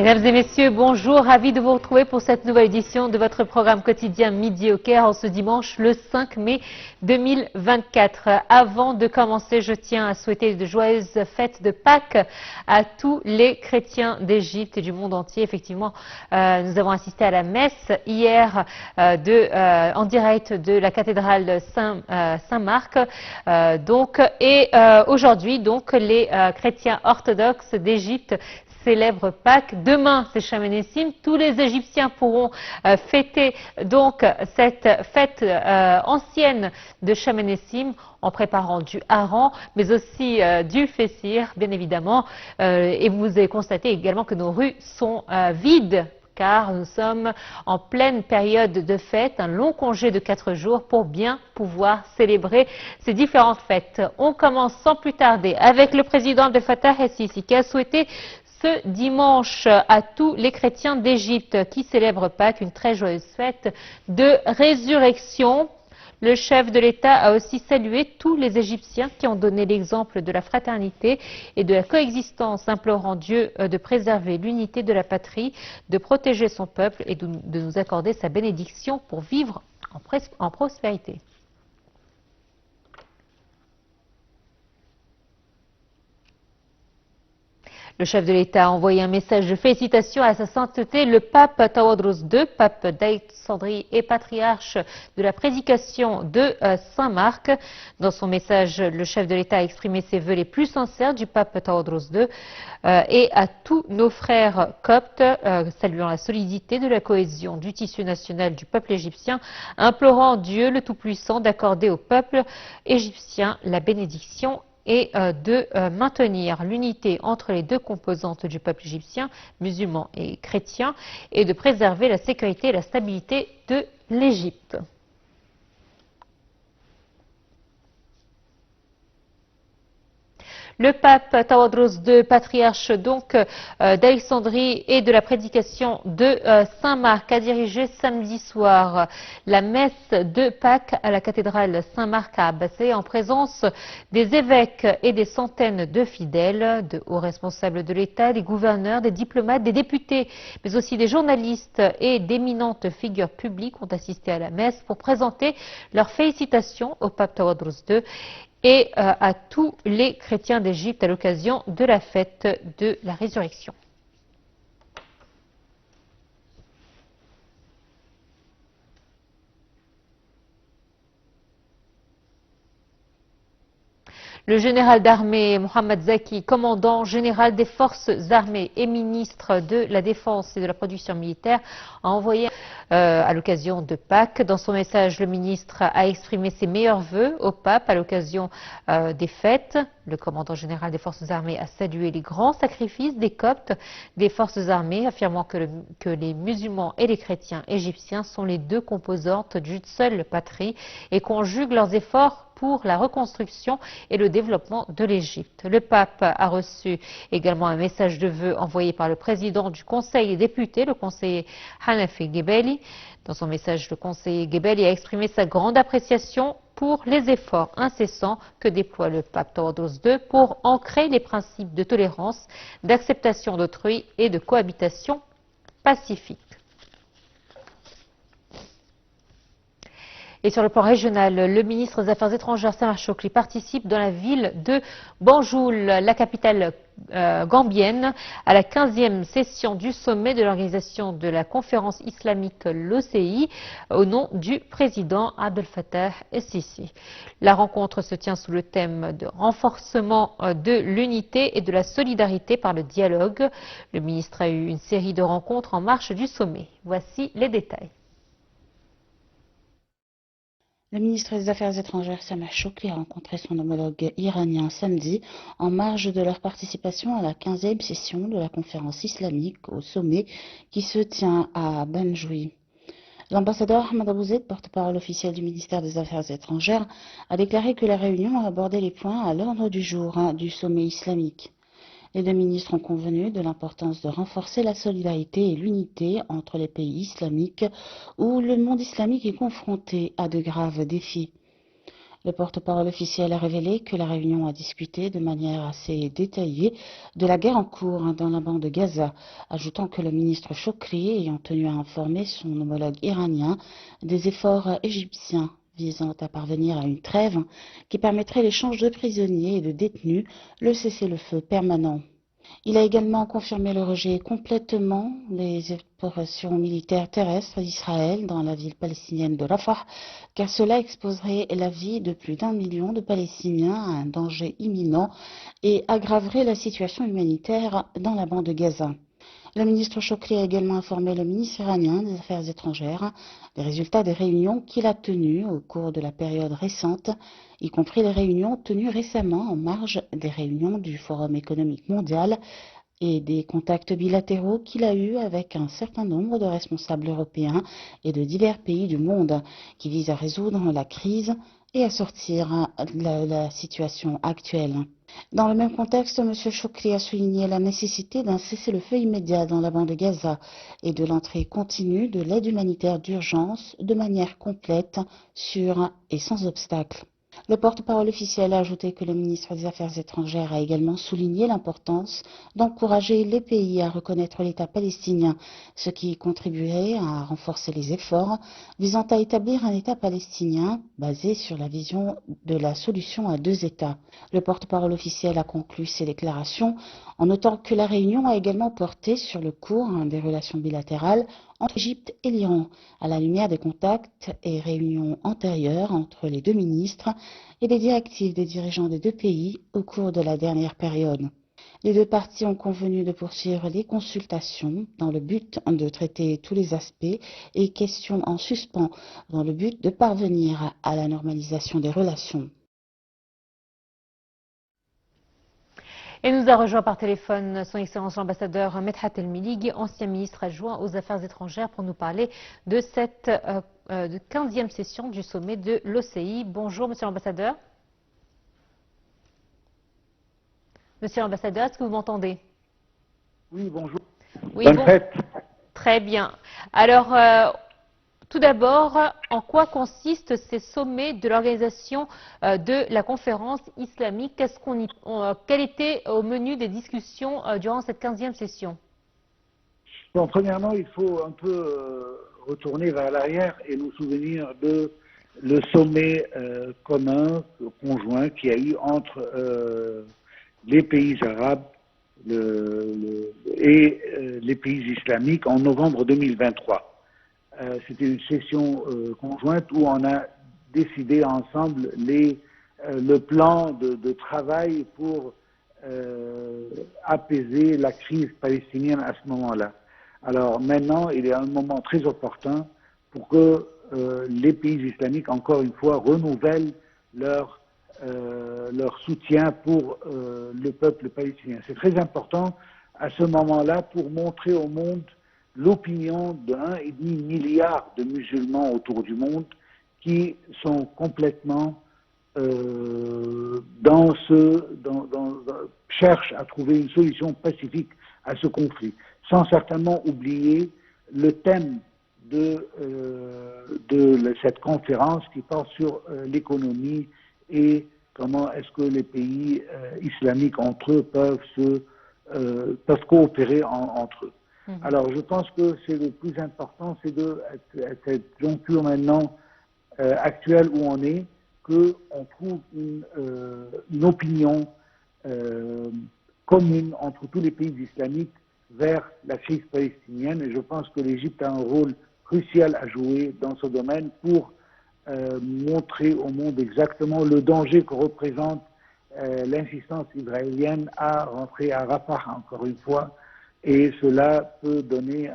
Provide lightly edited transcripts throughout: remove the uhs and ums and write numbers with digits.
Mesdames et messieurs, bonjour, ravi de vous retrouver pour cette nouvelle édition de votre programme quotidien Midi au Caire en ce dimanche le 5 mai 2024. Avant de commencer, je tiens à souhaiter de joyeuses fêtes de Pâques à tous les chrétiens d'Égypte et du monde entier. Effectivement, nous avons assisté à la messe hier en direct de la cathédrale Saint-Marc. Aujourd'hui, les chrétiens orthodoxes d'Égypte célèbre Pâques. Demain, c'est Shamanessim. Tous les Égyptiens pourront fêter donc cette fête ancienne de Shamanessim en préparant du hareng, mais aussi du fessir, bien évidemment. Et vous avez constaté également que nos rues sont vides, car nous sommes en pleine période de fête, un long congé de 4 jours pour bien pouvoir célébrer ces différentes fêtes. On commence sans plus tarder avec le président Abdel Fattah el-Sisi qui a souhaité ce dimanche à tous les chrétiens d'Égypte qui célèbrent Pâques une très joyeuse fête de résurrection. Le chef de l'État a aussi salué tous les Égyptiens qui ont donné l'exemple de la fraternité et de la coexistence, implorant Dieu de préserver l'unité de la patrie, de protéger son peuple et de nous accorder sa bénédiction pour vivre en prospérité. Le chef de l'État a envoyé un message de félicitations à sa sainteté, le pape Tawadros II, pape d'Alexandrie et patriarche de la prédication de Saint-Marc. Dans son message, le chef de l'État a exprimé ses vœux les plus sincères du pape Tawadros II et à tous nos frères coptes, saluant la solidité de la cohésion du tissu national du peuple égyptien, implorant Dieu le Tout-Puissant d'accorder au peuple égyptien la bénédiction et de maintenir l'unité entre les deux composantes du peuple égyptien, musulmans et chrétiens, et de préserver la sécurité et la stabilité de l'Égypte. Le pape Tawadros II, patriarche d'Alexandrie et de la prédication de Saint-Marc, a dirigé samedi soir la messe de Pâques à la cathédrale Saint-Marc à Abbassé en présence des évêques et des centaines de fidèles, de hauts responsables de l'État, des gouverneurs, des diplomates, des députés, mais aussi des journalistes et d'éminentes figures publiques ont assisté à la messe pour présenter leurs félicitations au pape Tawadros II et à tous les chrétiens d'Égypte à l'occasion de la fête de la résurrection. Le général d'armée Mohamed Zaki, commandant général des forces armées et ministre de la Défense et de la production militaire, a envoyé à l'occasion de Pâques. Dans son message, le ministre a exprimé ses meilleurs vœux au pape à l'occasion des fêtes. Le commandant général des forces armées a salué les grands sacrifices des Coptes des forces armées, affirmant que les musulmans et les chrétiens égyptiens sont les deux composantes d'une seule patrie et conjuguent leurs efforts pour la reconstruction et le développement de l'Égypte. Le pape a reçu également un message de vœux envoyé par le président du Conseil des députés, le conseiller Hanafi Gebeli. Dans son message, le conseiller Gebeli a exprimé sa grande appréciation pour les efforts incessants que déploie le pape Tawadros II pour ancrer les principes de tolérance, d'acceptation d'autrui et de cohabitation pacifique. Et sur le plan régional, le ministre des Affaires étrangères Samar Chokri participe dans la ville de Banjul, la capitale gambienne, à la 15e session du sommet de l'organisation de la conférence islamique, l'OCI, au nom du président Abdel Fattah el-Sisi. La rencontre se tient sous le thème de renforcement de l'unité et de la solidarité par le dialogue. Le ministre a eu une série de rencontres en marge du sommet. Voici les détails. Le ministre des Affaires étrangères Samar Chokri a rencontré son homologue iranien samedi en marge de leur participation à la 15e session de la conférence islamique au sommet qui se tient à Banjul. L'ambassadeur Ahmad Abouzed, porte-parole officiel du ministère des Affaires étrangères, a déclaré que la réunion a abordé les points à l'ordre du jour du sommet islamique. Les deux ministres ont convenu de l'importance de renforcer la solidarité et l'unité entre les pays islamiques où le monde islamique est confronté à de graves défis. Le porte-parole officiel a révélé que la réunion a discuté de manière assez détaillée de la guerre en cours dans la bande de Gaza, ajoutant que le ministre Chokri, ayant tenu à informer son homologue iranien des efforts égyptiens visant à parvenir à une trêve qui permettrait l'échange de prisonniers et de détenus, le cessez-le-feu permanent. Il a également confirmé le rejet complètement des opérations militaires terrestres d'Israël dans la ville palestinienne de Rafah, car cela exposerait la vie de plus d'1 million de Palestiniens à un danger imminent et aggraverait la situation humanitaire dans la bande de Gaza. Le ministre Chokri a également informé le ministre iranien des Affaires étrangères des résultats des réunions qu'il a tenues au cours de la période récente, y compris les réunions tenues récemment en marge des réunions du Forum économique mondial et des contacts bilatéraux qu'il a eus avec un certain nombre de responsables européens et de divers pays du monde qui visent à résoudre la crise et à sortir de la situation actuelle. Dans le même contexte, M. Chokri a souligné la nécessité d'un cessez-le-feu immédiat dans la bande de Gaza et de l'entrée continue de l'aide humanitaire d'urgence de manière complète, sûre et sans obstacle. Le porte-parole officiel a ajouté que le ministre des Affaires étrangères a également souligné l'importance d'encourager les pays à reconnaître l'État palestinien, ce qui contribuerait à renforcer les efforts visant à établir un État palestinien basé sur la vision de la solution à deux États. Le porte-parole officiel a conclu ses déclarations en notant que la réunion a également porté sur le cours des relations bilatérales entre l'Égypte et l'Iran, à la lumière des contacts et réunions antérieures entre les deux ministres et des directives des dirigeants des deux pays au cours de la dernière période. Les deux parties ont convenu de poursuivre les consultations dans le but de traiter tous les aspects et questions en suspens dans le but de parvenir à la normalisation des relations. Et nous a rejoint par téléphone son Excellence l'ambassadeur Medhat El-Milig, ancien ministre adjoint aux Affaires étrangères, pour nous parler de cette 15e session du sommet de l'OCI. Bonjour, monsieur l'ambassadeur. Monsieur l'ambassadeur, est-ce que vous m'entendez? Oui, bonjour. Oui, Bonne fête. Très bien. Alors, tout d'abord, en quoi consistent ces sommets de l'organisation de la conférence islamique? Quel était au menu des discussions durant cette 15e session? Bon, premièrement, il faut un peu retourner vers l'arrière et nous souvenir de le sommet commun, conjoint, qu'il y a eu entre les pays arabes et les pays islamiques en novembre 2023. C'était une session conjointe où on a décidé ensemble le plan de travail pour apaiser la crise palestinienne à ce moment-là. Alors maintenant, il est un moment très opportun pour que les pays islamiques, encore une fois, renouvellent leur soutien pour le peuple palestinien. C'est très important à ce moment-là pour montrer au monde l'opinion de 1,5 milliard de musulmans autour du monde qui sont complètement cherchent à trouver une solution pacifique à ce conflit, sans certainement oublier le thème de cette conférence qui porte sur l'économie et comment est-ce que les pays islamiques entre eux peuvent coopérer entre eux. Alors, je pense que c'est le plus important, c'est de cette conjoncture maintenant actuelle où on est, qu'on trouve une opinion commune entre tous les pays islamiques vers la crise palestinienne. Et je pense que l'Égypte a un rôle crucial à jouer dans ce domaine pour montrer au monde exactement le danger que représente l'insistance israélienne à rentrer à Rafah, encore une fois. Et cela peut donner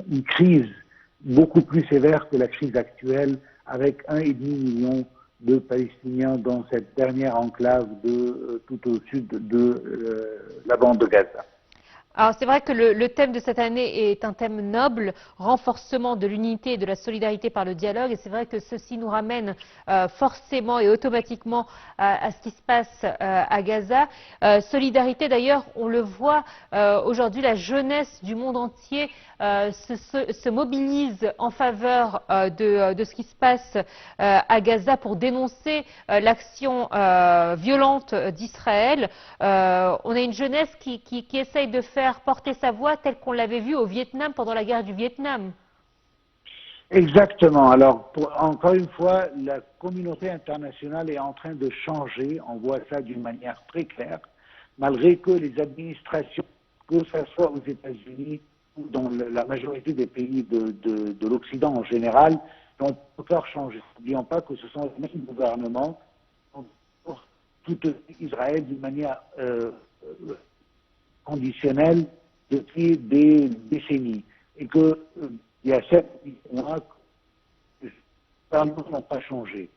une crise beaucoup plus sévère que la crise actuelle, avec 1,5 million de Palestiniens dans cette dernière enclave tout au sud de la bande de Gaza. Alors c'est vrai que le thème de cette année est un thème noble, renforcement de l'unité et de la solidarité par le dialogue. Et c'est vrai que ceci nous ramène forcément et automatiquement à ce qui se passe à Gaza. Solidarité d'ailleurs, on le voit aujourd'hui, la jeunesse du monde entier se mobilise en faveur de ce qui se passe à Gaza pour dénoncer l'action violente d'Israël. On a une jeunesse qui essaye de faire porter sa voix telle qu'on l'avait vu au Vietnam pendant la guerre du Vietnam. Exactement. Alors, encore une fois, la communauté internationale est en train de changer. On voit ça d'une manière très claire, malgré que les administrations, que ce soit aux États-Unis ou dans la majorité des pays de l'Occident en général, ont encore changé. N'oublions pas que ce sont les mêmes gouvernements qui soutenent Israël d'une manière conditionnelle depuis des décennies. Et que il y a 7 mois, les gouvernements n'ont pas changé.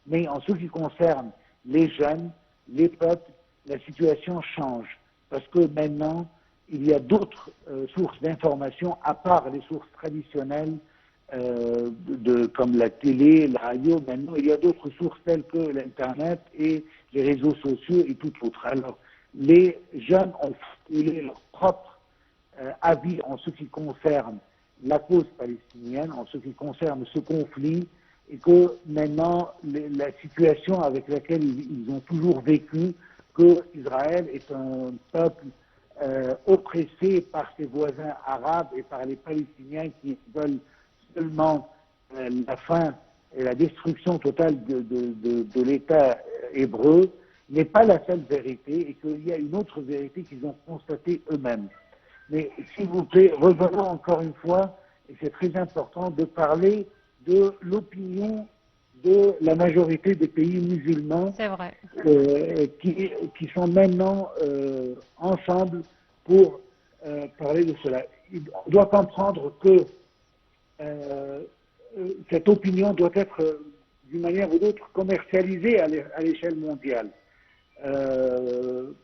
Mais en ce qui concerne les jeunes, les peuples, la situation change. Parce que maintenant, il y a d'autres sources d'information, à part les sources traditionnelles, comme la télé, la radio. Maintenant, il y a d'autres sources telles que l'Internet et les réseaux sociaux et tout autre. Alors, les jeunes ont formulé leur propre avis en ce qui concerne la cause palestinienne, en ce qui concerne ce conflit, et que maintenant, la situation avec laquelle ils ont toujours vécu, que Israël est un peuple oppressé par ses voisins arabes et par les Palestiniens qui veulent seulement la fin et la destruction totale de l'État hébreu, n'est pas la seule vérité et qu'il y a une autre vérité qu'ils ont constatée eux-mêmes. Mais s'il vous plaît, revenons encore une fois, et c'est très important, de parler de l'opinion de la majorité des pays musulmans qui sont maintenant ensemble pour parler de cela. On doit comprendre que cette opinion doit être d'une manière ou d'autre commercialisée à l'échelle mondiale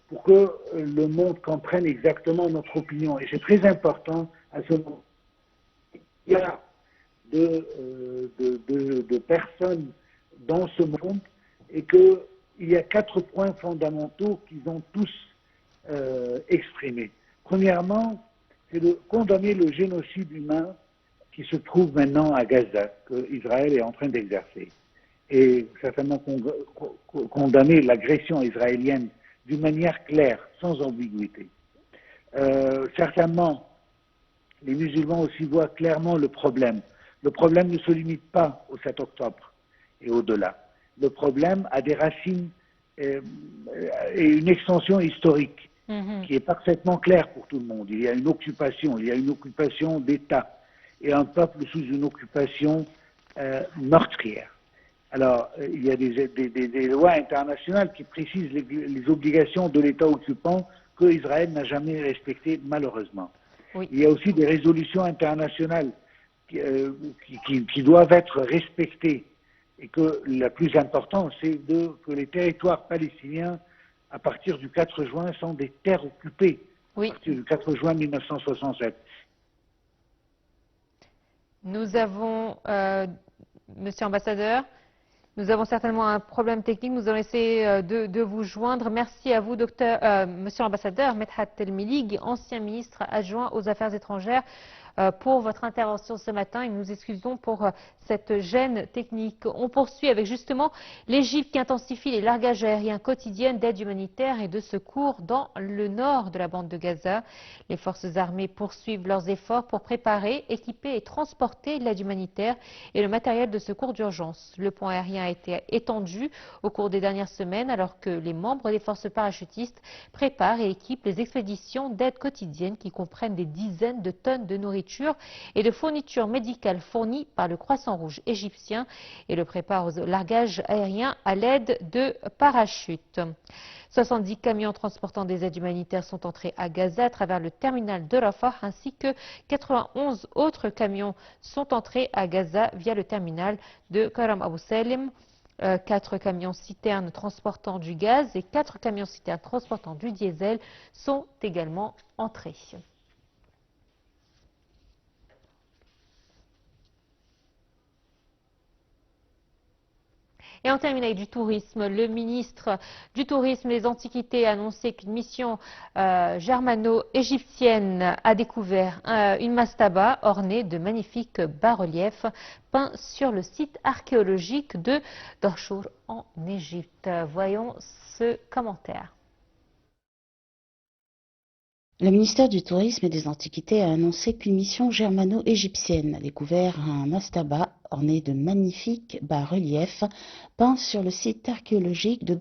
pour que le monde comprenne exactement notre opinion. Et c'est très important à ce moment. Il y a de personnes dans ce monde et qu'il y a 4 points fondamentaux qu'ils ont tous exprimés. Premièrement, c'est de condamner le génocide humain qui se trouve maintenant à Gaza, que Israël est en train d'exercer. Et certainement condamner l'agression israélienne d'une manière claire, sans ambiguïté. Certainement, les musulmans aussi voient clairement le problème. Le problème ne se limite pas au 7 octobre et au-delà. Le problème a des racines et une extension historique qui est parfaitement claire pour tout le monde. Il y a une occupation d'État et un peuple sous une occupation meurtrière. Alors, il y a des lois internationales qui précisent les obligations de l'État occupant que Israël n'a jamais respectées, malheureusement. Oui. Il y a aussi des résolutions internationales qui doivent être respectées et que la plus importante, c'est que les territoires palestiniens, à partir du 4 juin, sont des terres occupées, à partir du 4 juin 1967. Nous avons, Monsieur l'ambassadeur, nous avons certainement un problème technique. Nous allons essayer de vous joindre. Merci à vous, Monsieur l'ambassadeur Medhat El-Milig, ancien ministre adjoint aux Affaires étrangères, pour votre intervention ce matin et nous nous excusons pour cette gêne technique. On poursuit avec justement l'Égypte qui intensifie les largages aériens quotidiens d'aide humanitaire et de secours dans le nord de la bande de Gaza. Les forces armées poursuivent leurs efforts pour préparer, équiper et transporter l'aide humanitaire et le matériel de secours d'urgence. Le pont aérien a été étendu au cours des dernières semaines alors que les membres des forces parachutistes préparent et équipent les expéditions d'aide quotidienne qui comprennent des dizaines de tonnes de nourriture et de fournitures médicales fournies par le Croissant-Rouge égyptien et le prépare au largage aérien à l'aide de parachutes. 70 camions transportant des aides humanitaires sont entrés à Gaza à travers le terminal de Rafah ainsi que 91 autres camions sont entrés à Gaza via le terminal de Karam Abou Salim. 4 camions-citernes transportant du gaz et 4 camions-citernes transportant du diesel sont également entrés. Et on termine avec du tourisme. Le ministre du Tourisme et des Antiquités a annoncé qu'une mission germano-égyptienne a découvert une mastaba ornée de magnifiques bas-reliefs peints sur le site archéologique de Dahchour en Égypte. Voyons ce commentaire. Le ministère du Tourisme et des Antiquités a annoncé qu'une mission germano-égyptienne a découvert un mastaba orné de magnifiques bas-reliefs peints sur le site archéologique de